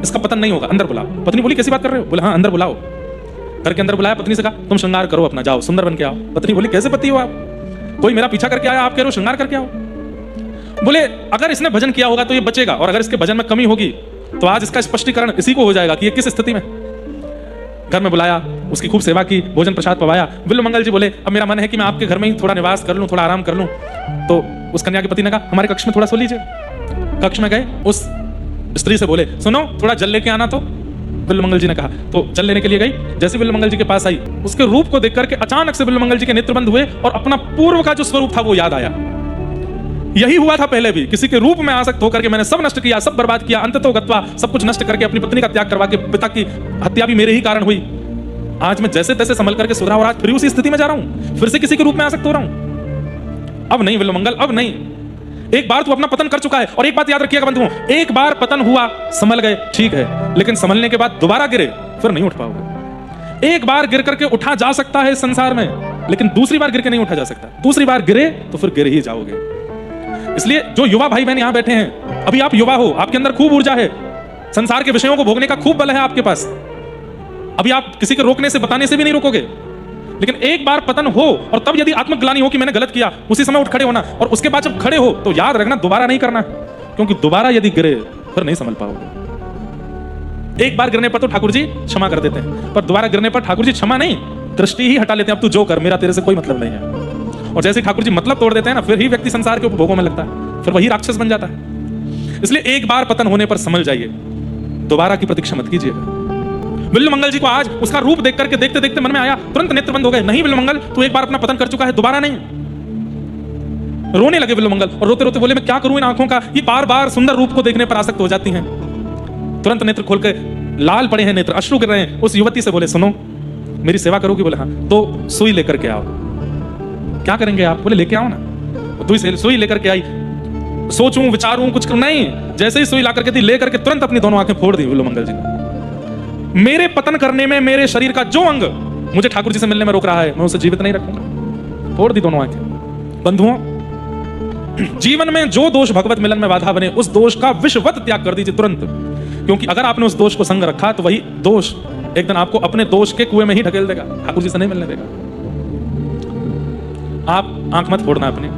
इसका पतन नहीं होगा, अंदर बुलाओ। पत्नी बोली कैसी बात कर रहे हो? बोले हाँ अंदर बुलाओ। घर के अंदर बुलाया, पत्नी से कहा तुम श्रृंगार करो अपना, जाओ सुंदर बन के आओ। पत्नी बोली कैसे पति हो आप? कोई मेरा पीछा करके आया, आप कह रहे हो श्रृंगार करके आओ? बोले अगर इसने भजन किया होगा तो ये बचेगा, और अगर इसके भजन में कमी होगी तो आज इसका स्पष्टीकरण इसी को हो जाएगा कि ये किस स्थिति में। घर में बुलाया, उसकी खूब सेवा की, भोजन प्रसाद पवाया। बिल्वमंगल जी बोले अब मेरा मन है कि मैं आपके घर में ही थोड़ा निवास कर लूं, थोड़ा आराम कर लूं। तो उस कन्या के पति ने कहा हमारे कक्ष में थोड़ा सो लीजिए। कक्ष में गए, उस स्त्री से बोले सुनो थोड़ा जल लेके आना। तो बिल्वमंगल जी ने कहा, तो जल लेने के लिए गई। जैसे बिल्वमंगल जी के पास आई, उसके रूप को देख करके अचानक से बिल्वमंगल जी के नेत्र बंद हुए और अपना पूर्व का जो स्वरूप था वो याद आया। यही हुआ था पहले भी, किसी के रूप में आसक्त होकर के मैंने सब नष्ट किया, सब बर्बाद किया, अंततो गत्वा सब कुछ नष्ट करके अपनी पत्नी का त्याग करवा के पिता की हत्या भी मेरे ही कारण हुई। आज मैं जैसे तैसे संभल करके सुधरा और आज फिर उसी स्थिति में जा रहा हूं, फिर से किसी के रूप में आसक्त हो रहा हूं। अब नहीं बिल्वमंगल, अब नहीं। एक बार तू अपना पतन कर चुका है, और एक बात याद रखिएगा बंधुओं, एक बार पतन हुआ, संभल गए, ठीक है, लेकिन संभलने के बाद दोबारा गिरे फिर नहीं उठ पाओगे। एक बार गिर करके उठा जा सकता है संसार में, लेकिन दूसरी बार गिर के नहीं उठा जा सकता। दूसरी बार गिरे तो फिर गिर ही जाओगे। इसलिए जो युवा भाई बहन यहां बैठे हैं, अभी आप युवा हो, आपके अंदर खूब ऊर्जा है, संसार के विषयों को भोगने का खूब बल है आपके पास। अभी आप किसी के रोकने से बताने से भी नहीं रोकोगे, लेकिन एक बार पतन हो और तब यदि आत्मग्लानि हो कि मैंने गलत किया, उसी समय उठ खड़े होना, और उसके बाद जब खड़े हो तो याद रखना दोबारा नहीं करना, क्योंकि दोबारा यदि गिरे फिर नहीं संभल पाओगे। एक बार गिरने पर तो ठाकुर जी क्षमा कर देते हैं, पर दोबारा गिरने पर ठाकुर जी क्षमा नहीं, दृष्टि ही हटा लेते हैं। अब तू जो कर, मेरा तेरे से कोई मतलब नहीं है। और जैसे ठाकुर जी मतलब तोड़ देते हैं ना, फिर ही व्यक्ति संसार के उपभोगों में लगता है, फिर वही राक्षस बन जाता है। इसलिए एक बार पतन होने पर संभल जाइए, दोबारा की प्रतीक्षा मत कीजिएगा। बिल्वमंगल जी को आज उसका रूप देख करके देखते देखते मन में आया, तुरंत नेत्र बंद हो गए। नहीं बिल्वमंगल, तू एक बार अपना पतन कर चुका है, दोबारा नहीं। रोने लगे बिल्वमंगल और रोते रोते बोले मैं क्या करूं इन आंखों का, ये बार बार सुंदर रूप को देखने पर आसक्त हो जाती हैं। तुरंत नेत्र खोल के लाल पड़े हैं नेत्र, अश्रु गिर रहे हैं। उस युवती से बोले सुनो मेरी सेवा करोगी? बोले हाँ। तो सुई लेकर के आओ। क्या करेंगे आप? बोले लेके आओ ना। तो सुई लेकर के आई। सोचूं विचारूं कुछ नहीं, जैसे ही सुई ला करके दी, लेकर के तुरंत अपनी दोनों आंखें फोड़ दी बिल्वमंगल जी ने। मेरे पतन करने में मेरे शरीर का जो अंग मुझे ठाकुर जी से मिलने में रोक रहा है, मैं उसे जीवित नहीं रखूंगा। फोड़ दी दोनों आंखें। बंधुओं, जीवन में जो दोष भगवत मिलन में बाधा बने, उस दोष का विषवत त्याग कर दीजिए तुरंत, क्योंकि अगर आपने उस दोष को संग रखा तो वही दोष एक दिन आपको अपने दोष के कुएं में ही ढकेल देगा, ठाकुर जी से नहीं मिलने देगा। आप आंख मत फोड़ना अपने,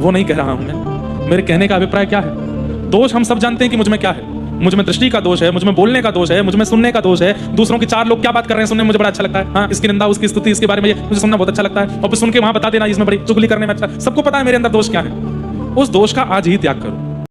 वो नहीं कह रहा हूं मैं। मेरे कहने का अभिप्राय क्या है? दोष हम सब जानते हैं कि मुझ में क्या है। मुझ में दृष्टि का दोष है, मुझ में बोलने का दोष है, मुझ में सुनने का दोष है। दूसरों की चार लोग क्या बात कर रहे हैं सुनने में मुझे बड़ा अच्छा लगता है। हाँ, इसकी निंदा, उसकी स्तुति, इसके बारे में मुझे सुनना बहुत अच्छा लगता है, और फिर सुन के वहां बता देना इसमें बड़ी चुगली करने में अच्छा। सबको पता है मेरे अंदर दोष क्या है। उस दोष का आज ही त्याग करो।